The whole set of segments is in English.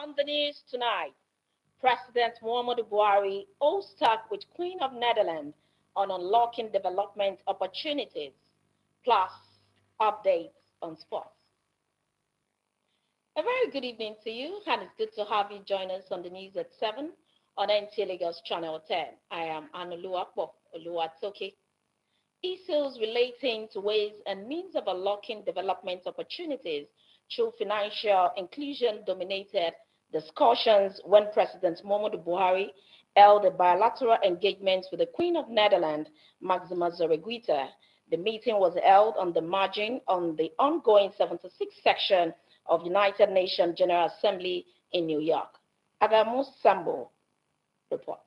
On the news tonight, President Muhammadu Buhari holds talk with Queen of Netherlands on unlocking development opportunities, plus updates on sports. A very good evening to you, and it's good to have you join us on the news at 7 on Nta Lagos Channel 10. I am Anuluapo Oluwatoke. Issues relating to ways and means of unlocking development opportunities through financial inclusion dominated discussions when President Muhammadu Buhari held a bilateral engagement with the Queen of Netherlands, Maxima Zorreguita. The meeting was held on the margin on the ongoing 76th section of United Nations General Assembly in New York. Adamu Sambo reports.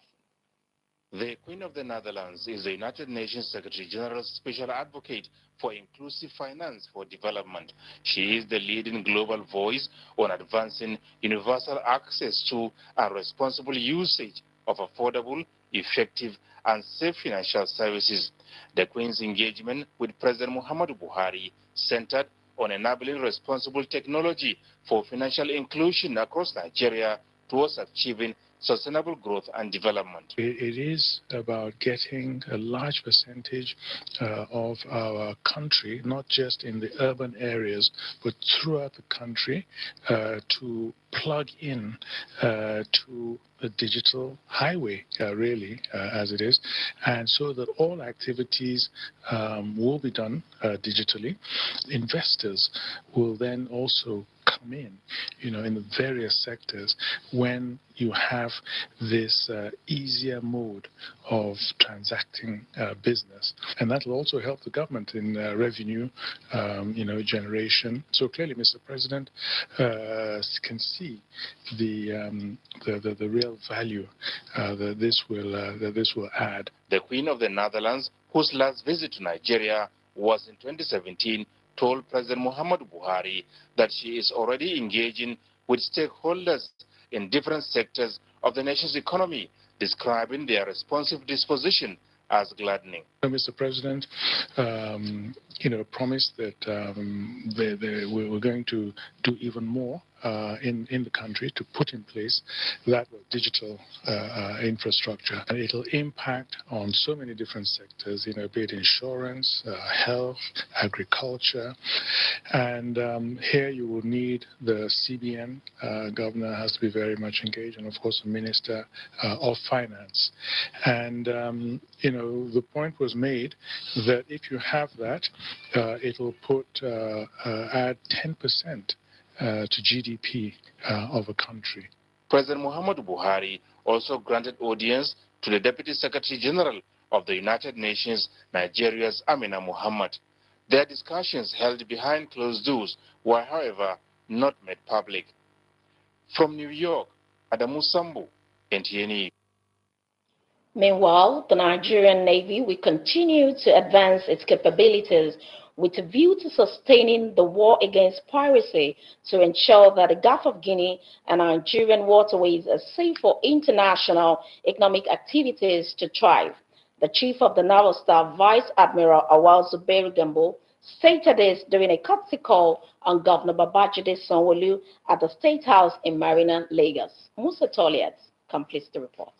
The Queen of the Netherlands is the United Nations Secretary General's special advocate for inclusive finance for development. She is the leading global voice on advancing universal access to and responsible usage of affordable, effective, and safe financial services. The Queen's engagement with President Muhammadu Buhari centered on enabling responsible technology for financial inclusion across Nigeria towards achieving sustainable growth and development. It is about getting a large percentage of our country, not just in the urban areas, but throughout the country, to plug in to the digital highway, really, as it is, and so that all activities will be done digitally. Investors will then also come in the various sectors when you have this easier mode of transacting business. And that will also help the government in revenue, generation. So clearly, Mr. President can see the real value that this will add. The Queen of the Netherlands, whose last visit to Nigeria was in 2017, told President Muhammadu Buhari that she is already engaging with stakeholders in different sectors of the nation's economy, describing their responsive disposition as gladdening. Mr. President, promised that we were going to do even more in the country to put in place that digital infrastructure. And it'll impact on so many different sectors, be it insurance, health, agriculture. And here you will need the CBN. Governor has to be very much engaged, and of course the Minister of Finance. And, the point was made that if you have that, it'll add 10% to GDP of a country. President Muhammadu Buhari also granted audience to the Deputy Secretary General of the United Nations, Nigeria's Amina Mohammed. Their discussions held behind closed doors were, however, not made public. From New York, Adamu Sambu, NTA. Meanwhile, the Nigerian Navy will continue to advance its capabilities with a view to sustaining the war against piracy to ensure that the Gulf of Guinea and Nigerian waterways are safe for international economic activities to thrive. The Chief of the Naval Staff, Vice Admiral Awal Zubairu Gambo, stated this during a courtesy call on Governor Babajide Sanwo-Olu at the State House in Marina, Lagos. Musa Toliat completes the report.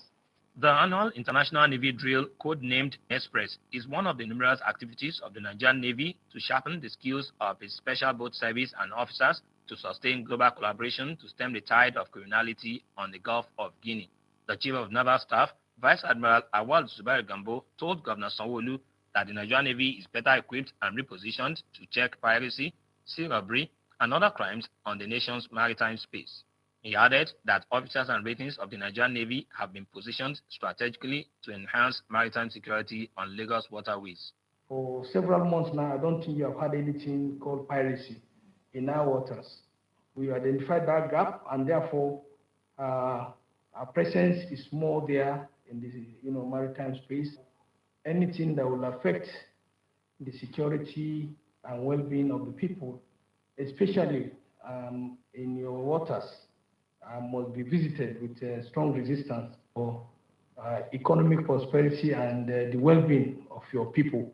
The annual International Navy Drill, codenamed Express, is one of the numerous activities of the Nigerian Navy to sharpen the skills of its special boat service and officers to sustain global collaboration to stem the tide of criminality on the Gulf of Guinea. The Chief of Naval Staff, Vice Admiral Awal Zubairu Gambo, told Governor Sanwo-Olu that the Nigerian Navy is better equipped and repositioned to check piracy, sea robbery, and other crimes on the nation's maritime space. He added that officers and ratings of the Nigerian Navy have been positioned strategically to enhance maritime security on Lagos waterways. For several months now, I don't think you have had anything called piracy in our waters. We identified that gap, and therefore our presence is more there in the maritime space. Anything that will affect the security and well-being of the people, especially in your waters, must be visited with strong resistance for economic prosperity and the well-being of your people.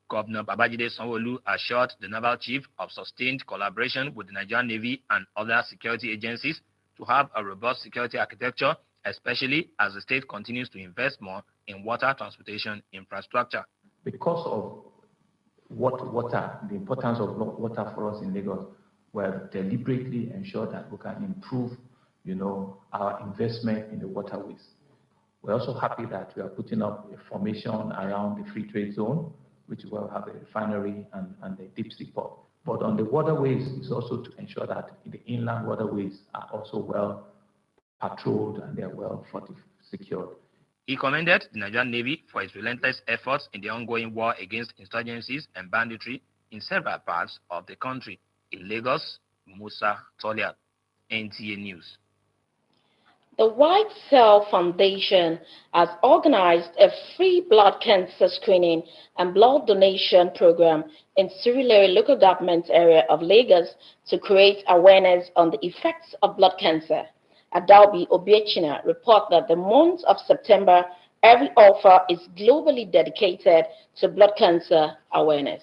Governor Babajide Sanwo-Olu assured the naval chief of sustained collaboration with the Nigerian Navy and other security agencies to have a robust security architecture, especially as the state continues to invest more in water transportation infrastructure. Because of the importance of water for us in Lagos, we have deliberately ensured that we can improve, our investment in the waterways. We're also happy that we are putting up a formation around the free trade zone, which will have a refinery and a deep sea port. But on the waterways, it's also to ensure that the inland waterways are also well patrolled and they're well secured. He commended the Nigerian Navy for its relentless efforts in the ongoing war against insurgencies and banditry in several parts of the country. In Lagos, Musa Toliat, NTA News. The White Cell Foundation has organized a free blood cancer screening and blood donation program in Surulere local government area of Lagos to create awareness on the effects of blood cancer. Adalbi Obiechina reports that the month of September, every offer is globally dedicated to blood cancer awareness.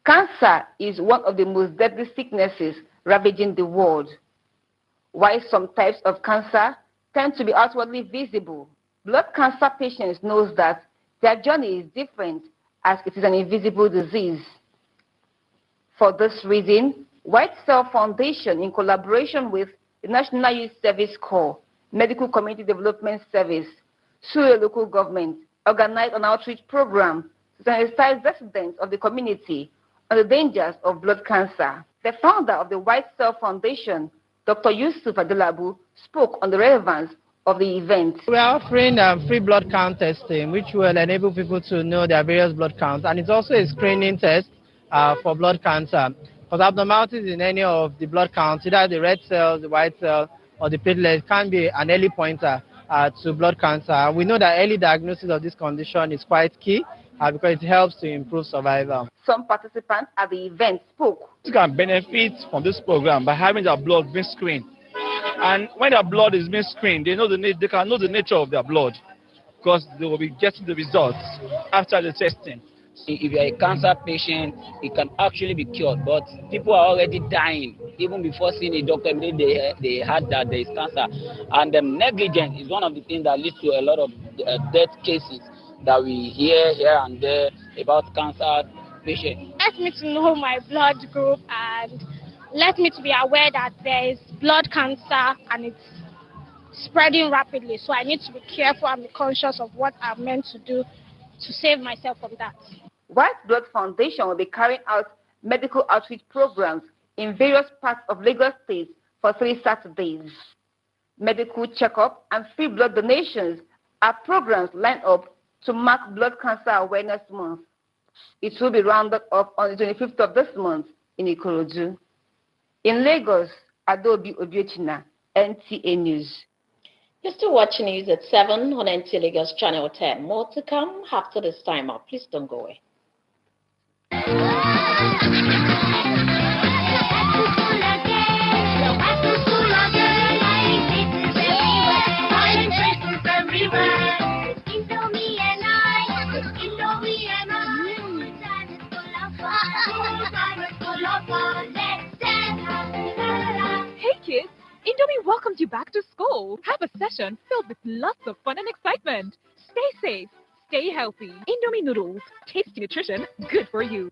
Cancer is one of the most deadly sicknesses ravaging the world. While some types of cancer tend to be outwardly visible, blood cancer patients know that their journey is different as it is an invisible disease. For this reason, White Cell Foundation, in collaboration with the National Youth Service Corps, Medical Community Development Service, Surulere local government, organized an outreach program to sensitize residents of the community on the dangers of blood cancer. The founder of the White Cell Foundation, Dr. Yusuf Adelabu, spoke on the relevance of the event. We are offering free blood count testing, which will enable people to know their various blood counts, and it's also a screening test for blood cancer. Because abnormalities in any of the blood counts, either the red cells, the white cell, or the platelets, can be an early pointer to blood cancer. We know that early diagnosis of this condition is quite key because it helps to improve survival. Some participants at the event spoke. You can benefit from this program by having their blood being screened. And when their blood is being screened, they can know the nature of their blood because they will be getting the results after the testing. If you're a cancer patient, it can actually be cured, but people are already dying even before seeing a doctor. They had that there is cancer, and negligence is one of the things that leads to a lot of death cases that we hear here and there about cancer patients. Let me to know my blood group and let me to be aware that there is blood cancer and it's spreading rapidly. So I need to be careful and be conscious of what I'm meant to do to save myself from that. White Blood Foundation will be carrying out medical outreach programs in various parts of Lagos State for 3 Saturdays. Medical checkup and free blood donations are programs lined up to mark Blood Cancer Awareness Month. It will be rounded up on the 25th of this month in Ikorodu. In Lagos, Adobe Obiechina, NTA News. You're still watching news at 7 on Nta Lagos Channel 10. More to come after this timer. Please don't go away. Hey kids, Indomie welcomes you back to school. Have a session filled with lots of fun and excitement. Stay safe, stay healthy. Indomie noodles, tasty nutrition, good for you.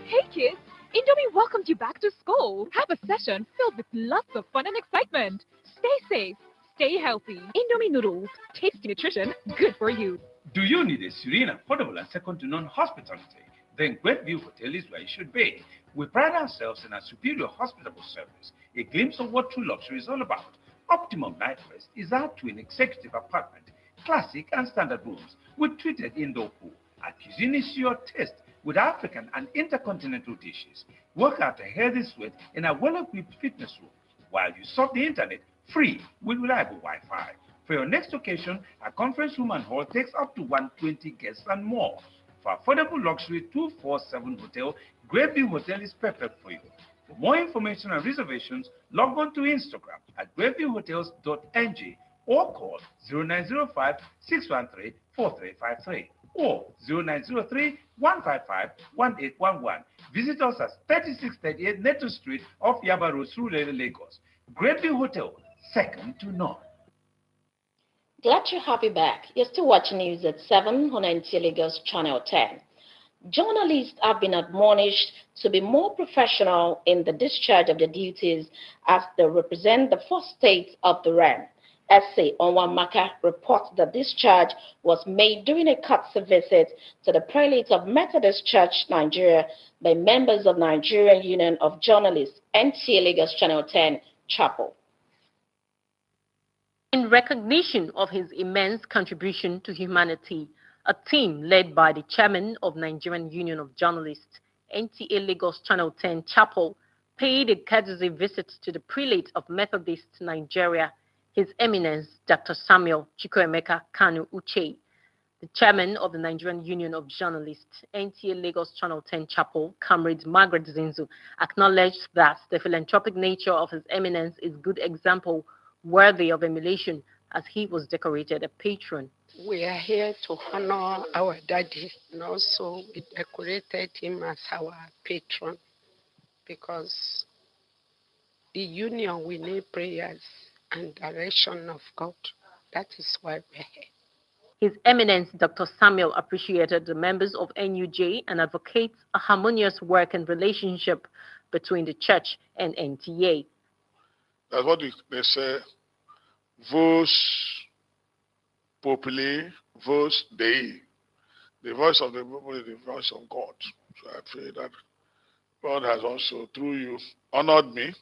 Hey kids, Indomie welcomes you back to school. Have a session filled with lots of fun and excitement. Stay safe, stay healthy. Indomie noodles, tasty nutrition, good for you. Do you need a serene, affordable, and second-to-none hospitality? Then Great View Hotel is where you should be. We pride ourselves in our superior hospitable service, a glimpse of what true luxury is all about. Optimum Night Rest is our twin executive apartment, classic and standard rooms with treated indoor pool. Our cuisine is your taste with African and intercontinental dishes. Work out a healthy sweat in a well-equipped fitness room while you surf the internet free with reliable Wi-Fi. For your next occasion, our conference room and hall takes up to 120 guests and more. For affordable luxury 247 hotel, Great View Hotel is perfect for you. For more information and reservations, log on to Instagram at greatviewhotels.ng or call 0905 613 4353 or 0903 155 1811. Visit us at 3638 Neto Street off Yaba Road, Surulere, Lagos. Great View Hotel, second to none. Glad to have you back. You're still watching News at 7 on Nta Lagos Channel 10. Journalists have been admonished to be more professional in the discharge of their duties as they represent the first state of the realm. SA Onwamaka reports that this charge was made during a courtesy visit to the prelate of Methodist Church, Nigeria, by members of Nigerian Union of Journalists, Nta Lagos Channel 10 Chapel. In recognition of his immense contribution to humanity, a team led by the chairman of Nigerian Union of Journalists, Nta Lagos Channel 10 Chapel, paid a courtesy visit to the prelate of Methodist Nigeria, His Eminence Dr. Samuel Chukwuemeka Kanu Uche. The chairman of the Nigerian Union of Journalists, Nta Lagos Channel 10 Chapel, Comrade Margaret Zinzu, acknowledged that the philanthropic nature of His Eminence is a good example worthy of emulation, as he was decorated a patron. We are here to honor our daddy, and also we decorated him as our patron, because the union, we need prayers and direction of God. That is why we're here. His Eminence Dr. Samuel appreciated the members of NUJ and advocates a harmonious work and relationship between the church and NTA. That's what they say, voice populi, voice Dei. The voice of the people is the voice of God. So I pray that God has also, through you, honored me.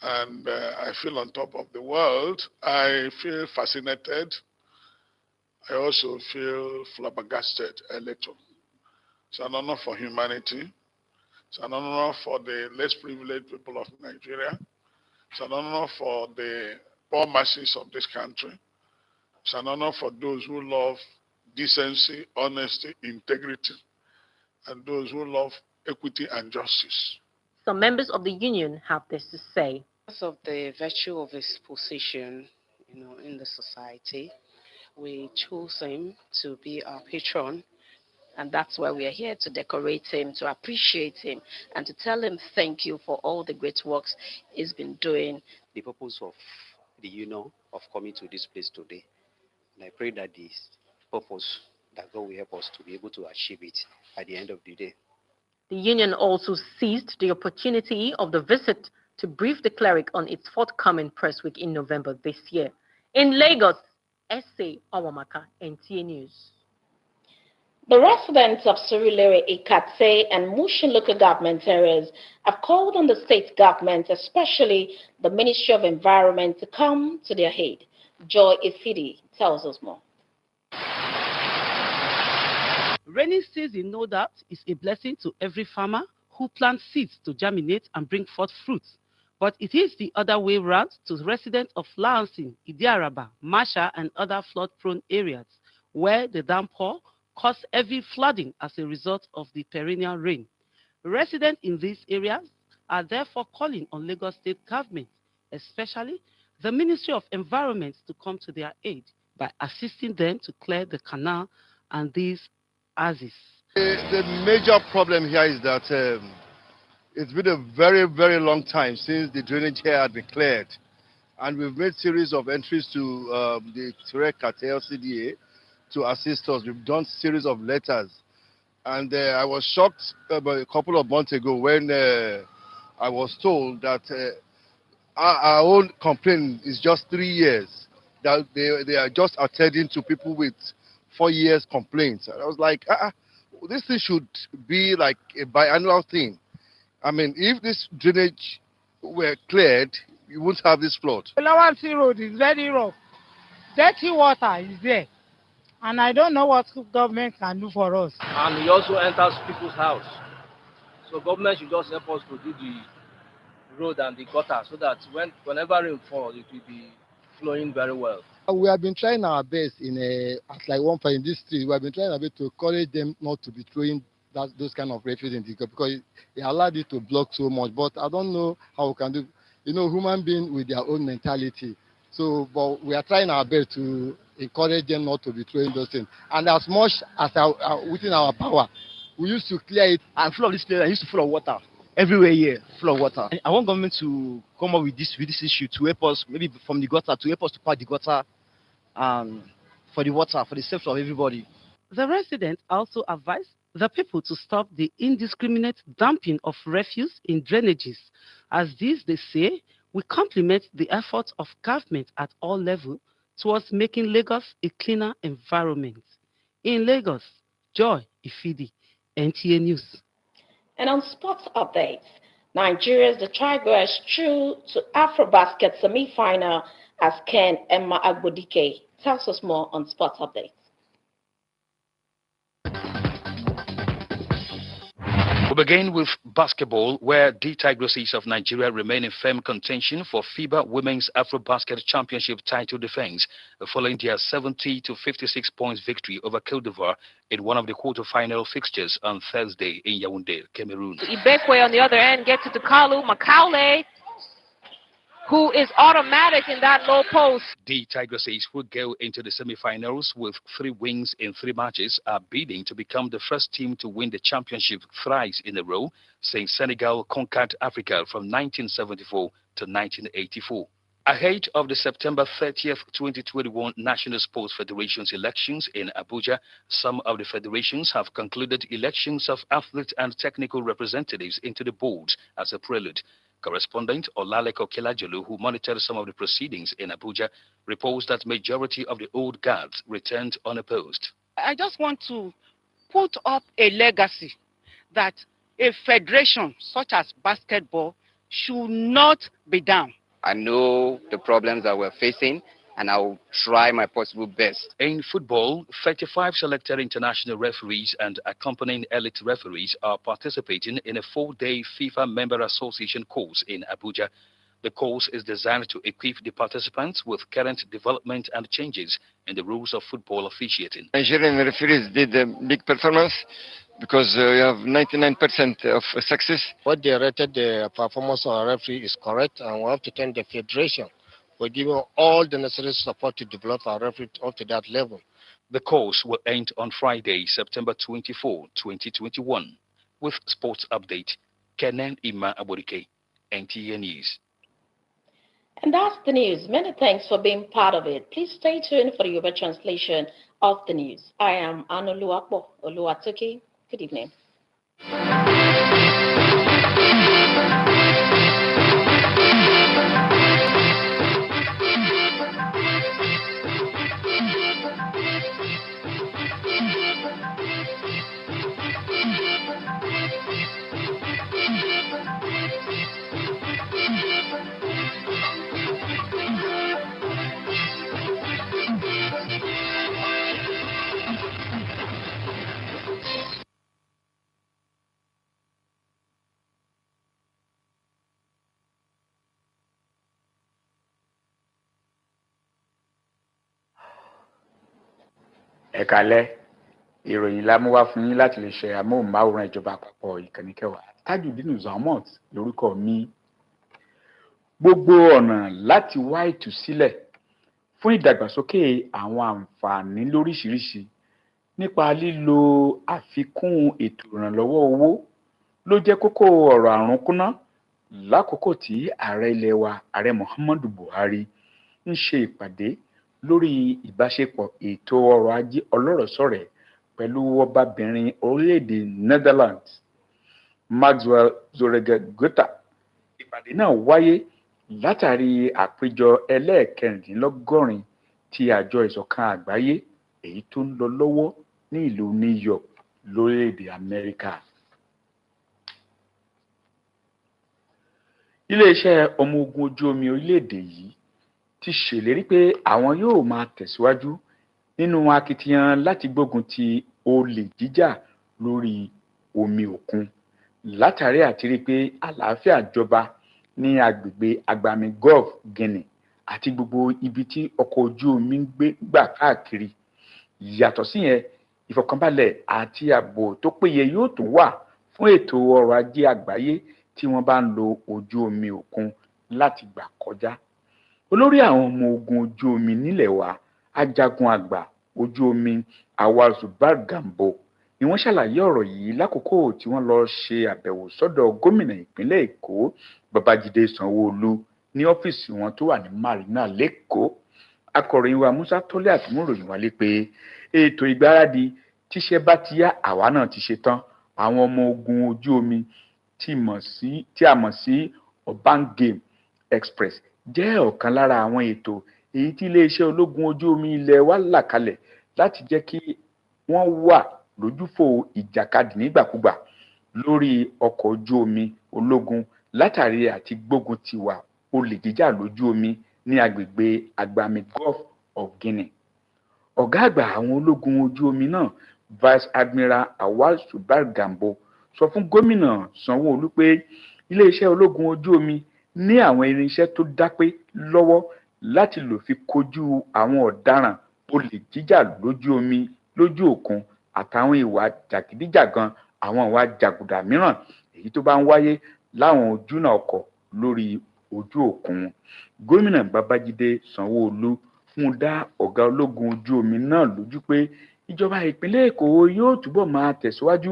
And I feel on top of the world. I feel fascinated. I also feel flabbergasted, elected. It's an honor for humanity. It's an honor for the less privileged people of Nigeria. It's an honor for the poor masses of this country. It's an honor for those who love decency, honesty, integrity, and those who love equity and justice. Some members of the union have this to say. Because of the virtue of his position, in the society, we chose him to be our patron. And that's why we are here, to decorate him, to appreciate him, and to tell him thank you for all the great works he's been doing. The purpose of the union of coming to this place today, and I pray that this purpose, that God will help us to be able to achieve it at the end of the day. The union also seized the opportunity of the visit to brief the cleric on its forthcoming press week in November this year. In Lagos, SA Onwamaka, NTA News. The residents of Surulere, Ikate, and Mushin local government areas have called on the state government, especially the Ministry of Environment, to come to their aid. Joy Ifidi tells us more. Rainy season, no doubt, is a blessing to every farmer who plants seeds to germinate and bring forth fruits. But it is the other way round to residents of Lansing, Idiaraba, Masha, and other flood-prone areas, where the downpour caused heavy flooding as a result of the perennial rain. Residents in these areas are therefore calling on Lagos State government, especially the Ministry of Environment, to come to their aid by assisting them to clear the canal and these oases. The major problem here is that it's been a very, very long time since the drainage here had been cleared. And we've made series of entries to the Ture Cartel CDA to assist us. We've done series of letters. And I was shocked about a couple of months ago when I was told that our own complaint is just 3 years, that they are just attending to people with 4 years complaints. And I was like, this thing should be like a biannual thing. I mean, if this drainage were cleared, you wouldn't have this flood. The Lawansi Road is very rough. Dirty water is there. And I don't know what government can do for us. And it also enters people's house. So government should just help us to do the road and the gutter so that whenever rain falls, it will be flowing very well. We have been trying our best at like one point in this street. We have been trying our best to encourage them not to be throwing those kind of refuse in the gutter because it allowed it to block so much. But I don't know how we can do. Human beings with their own mentality. So, but we are trying our best to encourage them not to be throwing those things. And as much as within our power, we used to clear it. And full of this place, I used to full of water. Everywhere here, full of water. I want government to come up with this issue to help us, maybe from the gutter, to help us to pack the gutter for the water, for the safety of everybody. The residents also advised the people to stop the indiscriminate dumping of refuse in drainages, as this, they say, will complement the efforts of government at all levels towards making Lagos a cleaner environment. In Lagos, Joy Ifidi, NTA News. And on sports updates, Nigeria's the Tigers through to AfroBasket semi-final as Ken Emma Agbodike tells us more on sports updates. We begin with basketball, where the Tigresses of Nigeria remain in firm contention for FIBA Women's AfroBasket Championship title defense, following their 70-56 points victory over Côte d'Ivoire in one of the quarterfinal fixtures on Thursday in Yaoundé, Cameroon. Ibekwe on the other end gets it to Kalu Makaule, who is automatic in that low post. The Tigresses, who go into the semi-finals with 3 wins in 3 matches, are bidding to become the first team to win the championship thrice in a row since Senegal conquered Africa from 1974 to 1984. Ahead of the September 30th, 2021 National Sports Federations elections in Abuja, some of the federations have concluded elections of athlete and technical representatives into the boards as a prelude. Correspondent Olaleko Kelajolu, who monitored some of the proceedings in Abuja, reports that majority of the old guards returned unopposed. I just want to put up a legacy that a federation such as basketball should not be down. I know the problems that we're facing, and I'll try my possible best. In football, 35 selected international referees and accompanying elite referees are participating in a 4-day FIFA Member Association course in Abuja. The course is designed to equip the participants with current development and changes in the rules of football officiating. Nigerian referees did a big performance because we have 99% of success. What they rated the performance of our referee is correct, and we have to thank the federation for giving all the necessary support to develop our referee up to that level. The course will end on Friday, September 24, 2021. With sports update, Kenan Ima Aborike, NTA News. And that's the news. Many thanks for being part of it. Please stay tuned for the Yoruba translation of the news. I am Anoluwapo Oluwatoki. Good evening. Ẹ káalẹ́, ìròyìn la mú wá fún yín láti lè ṣe amóhùnmáwòrán ìjọba àpapọ̀ ìkànnì kẹwàá. Tajudeen Zamot lórúkọ mi. Gbogbo ọ̀nà láti wá ìtúsílẹ̀ fún ìdàgbàsókè àwọn àǹfààní lóríṣiríṣi nípa lílo àfikún ètò ìrànlọ́wọ́ owó ló jẹ́ kókó ọ̀rọ̀ àrúnkúnná lákòókò tí ààrẹ ilẹ̀ wa, ààrẹ Muhammadu Buhari, ń ṣe ìpàdé lórí ìbáṣepọ̀ ètò ọrọ̀ ajé ọlọ́rọ̀sọ̀rẹ̀ pẹ̀lú ọbabìnrin orílẹ̀-èdè Netherlands, Maxwell Zoregegota. Ìpàdé náà wáyé látàrí àpéjọ ẹlẹ́ẹ̀kẹrìndínlọ́gọ́rin ti àjọ ìṣọ̀kan àgbáyé èyí tó ń lọ lọ́wọ́ ní ìlú New York lórílẹ̀-èdè Amẹ́ríkà. Iléeṣẹ́ ọmọ ogun ojú omi orílẹ̀-èdè yìí ti ṣèlérí pé àwọn yóò máa tẹ̀síwájú nínú akitiyan láti gbógun ti olè jíjà lórí omi òkun látàrí àti rí pé àlàáfíà jọba ní agbègbè agbami Gulf Guinea àti gbogbo ibi tí ọkọ̀ ojú omi ń gbà káàkiri. Yàtọ̀ síyẹn, ìfọ̀kànbalẹ̀ àti ààbò tó péye yóò tún wà fún ètò ọrọ̀ ajé àgbáyé tí wọ́n bá ń lo ojú omi òkun láti gbà kọjá. Olórí àwọn ọmọ ogun ojú omi nílẹ̀ wa, ajagun àgbà ojú omi Awal Zubair Gambo, ni wọ́n ṣàlàyé ọ̀rọ̀ yìí lákòókò tí wọ́n lọ ṣe àbẹ̀wò sọ́dọ̀ gómìnà ìpínlẹ̀ Èkó Babájídé Sanwó-Olú ní ọ́fíìsì wọn tó wà ní Marina lẹ́kọ̀ọ́. Akọ̀ròyìn wa Musa Tọ́lẹ̀ àtúmọ̀ròyìn wálé pé ètò ìgbáradì tíṣẹ́ bá ti yá àwa náà ti ṣe tán. Àwọn ọmọ ogun ojú omi tí a mọ̀ sí Urban Game Express jẹ́ ọ̀kan lára àwọn ètò èyí tí iléeṣẹ́ ológun ojú omi ilẹ̀ wa là kalẹ̀ láti jẹ́ kí wọ́n wà lójúfò ìjàkadì nígbàkúgbà lórí ọkọ̀ ojú omi ológun látàrí àti gbógun tiwa olè jíjà lójú omi ní agbègbè agbami Gulf of Guinea. Ọ̀gá àgbà àwọn ológun ojú omi náà, Vice Admiral Awal Zubair Gambo, sọ fún gómìnà Sanwó-Olú pé iléeṣẹ́ ológun ojú omi ní àwọn irinṣẹ́ tó dápé lọ́wọ́ láti lò fi kojú àwọn ọ̀daràn olè jíjà lójú omi lójú òkun àtàwọn ìwà jàgídíjàgan àwọn ìwà jàgùdà mìíràn èyí tó bá ń wáyé láwọn ojúnà ọkọ̀ lórí ojú òkun. Gómìnà Babájídé Sanwó-Olú fún dá ọ̀gá ológun ojú omi náà lójú pé ìjọba ìpínlẹ̀ Èkó yóò túbọ̀ máa tẹ̀síwájú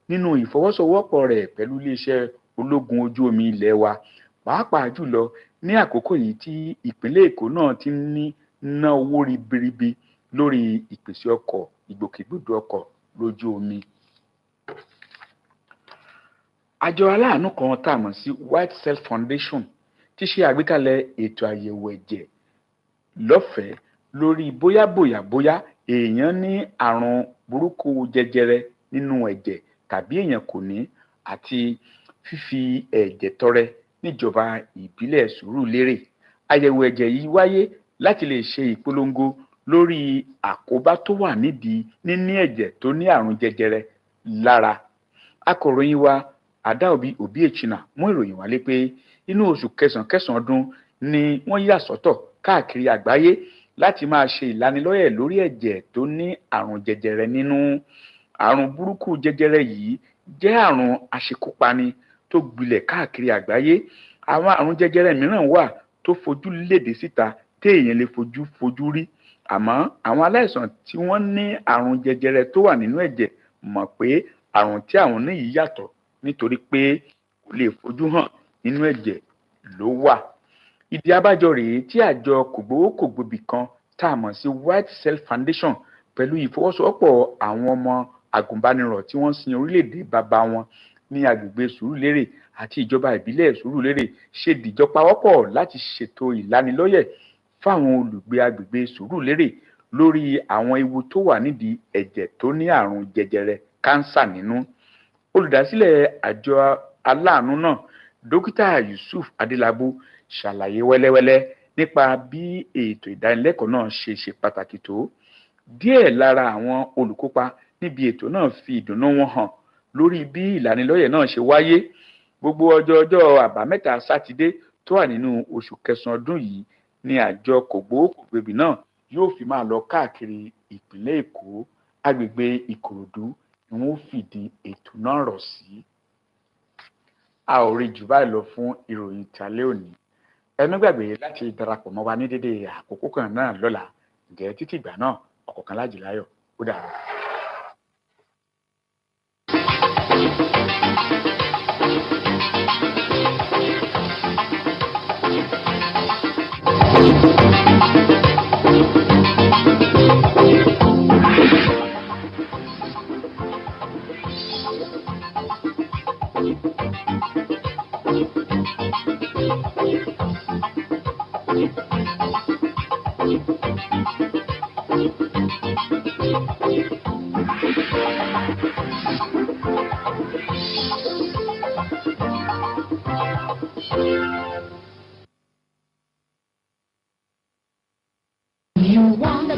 nínú ìfọwọ́sowọ́pọ̀ rẹ̀ pẹ̀lú iléeṣẹ́ ológun ojú omi ilẹ̀ wa, pàápàá jùlọ ní àkókò yìí tí ìpínlẹ̀ Èkó náà ti ń ná owó ribiribi lórí ìpèsè ọkọ̀ ìgbòkègbodò ọkọ̀ lójú omi. Àjọ aláàánú kan tá a mọ̀ sí White Cell Foundation ti ṣe àgbékalẹ̀ ètò àyẹ̀wò ẹ̀jẹ̀ lọ́fẹ̀ẹ́ lórí bóyá èèyàn ní àrùn burúkú jẹjẹrẹ nínú ẹ̀jẹ̀ tàbí èèyàn kò ní, àti fífi ẹ̀jẹ̀ tọrẹ níjọba ìbílẹ̀ Sùúrùlérè. Àyẹ̀wò ẹ̀jẹ̀ yìí wáyé láti lè ṣe ìpolongo lórí àkóbá tó wà nídìí níní ẹ̀jẹ̀ tó ní àrùn jẹjẹrẹ lára. Akọ̀ròyìn wa Adaobi Obiechina mú ìròyìn wálé pé inú oṣù kẹsàn-án ọdún ni wọ́n yà sọ́tọ̀ káàkiri àgbáyé láti máa ṣe ìlanilọ́yẹ̀ lórí ẹ̀jẹ̀ tó ní àrùn jẹjẹrẹ nínú. Àrùn burúkú jẹjẹrẹ yìí jẹ́ àrùn aṣekúpani tó gbilẹ̀ káàkiri àgbáyé. Àwọn àrùn jẹjẹrẹ mìíràn wà tó fojú léde síta téèyàn lè fojú rí, àmọ́ àwọn aláìsàn tí wọ́n ní àrùn jẹjẹrẹ tó wà nínú ẹ̀jẹ̀ mọ̀ pé àrùn tí àwọn ní yìí yàtọ̀ nítorí pé kò lè fojú hàn nínú ẹ̀jẹ̀ ló wà. Ìdí abájọ rèé tí àjọ kògbówókògbòbì kan tá a mọ̀ sí White Cell Foundation pẹ̀lú ìfọwọ́sowọ́pọ̀ àwọn ọmọ agùnbánirọ̀ tí wọ́n sin orílẹ̀-èdè bàbá wọn ní agbègbè Sùúrùlérè àti ìjọba ìbílẹ̀ Sùúrùlérè ṣe dìjọ pawọ́pọ̀ láti ṣètò ìlanilọ́yẹ̀ fáwọn olùgbé agbègbè Sùúrùlérè lórí àwọn ewu tó wà nídìí ẹ̀jẹ̀ tó ní àrùn jẹjẹrẹ kánsà nínú. Olùdásílẹ̀ àjọ aláàánú náà, Dókítà Yusuf Adélabú, ṣàlàyé wẹ́lẹ́wẹ́lẹ́ nípa bí ètò ìdánilẹ́kọ̀ọ́ náà ṣe pàtàkì tó. Díẹ̀ lára àwọn olùkópa níbi ètò náà fi ìdùnnú wọn hàn lórí bí ìlanilọ́yẹ̀ náà ṣe wáyé. Gbogbo ọjọ́ àbámẹ́ta sátidé tó wà nínú oṣù kẹsàn-án ọdún yìí ni àjọ kògbówókògbòbì náà yóò fi máa lọ káàkiri ìpínlẹ̀ Èkó. Agbègbè Ìkòròdú ni wọ́n fìdí ètò náà rọ̀ sí. A ò rí jù báyìí lọ fún ìròyìn tàlẹ́ òní. Ẹ má gbàgbé láti darapọ̀ mọ́ wa ní dédé àkókò kan náà lọ́la. Ǹjẹ́ títí ìgbà náà ọ̀kọ̀ọ̀kan lájì láyọ̀ ó dàárọ̀.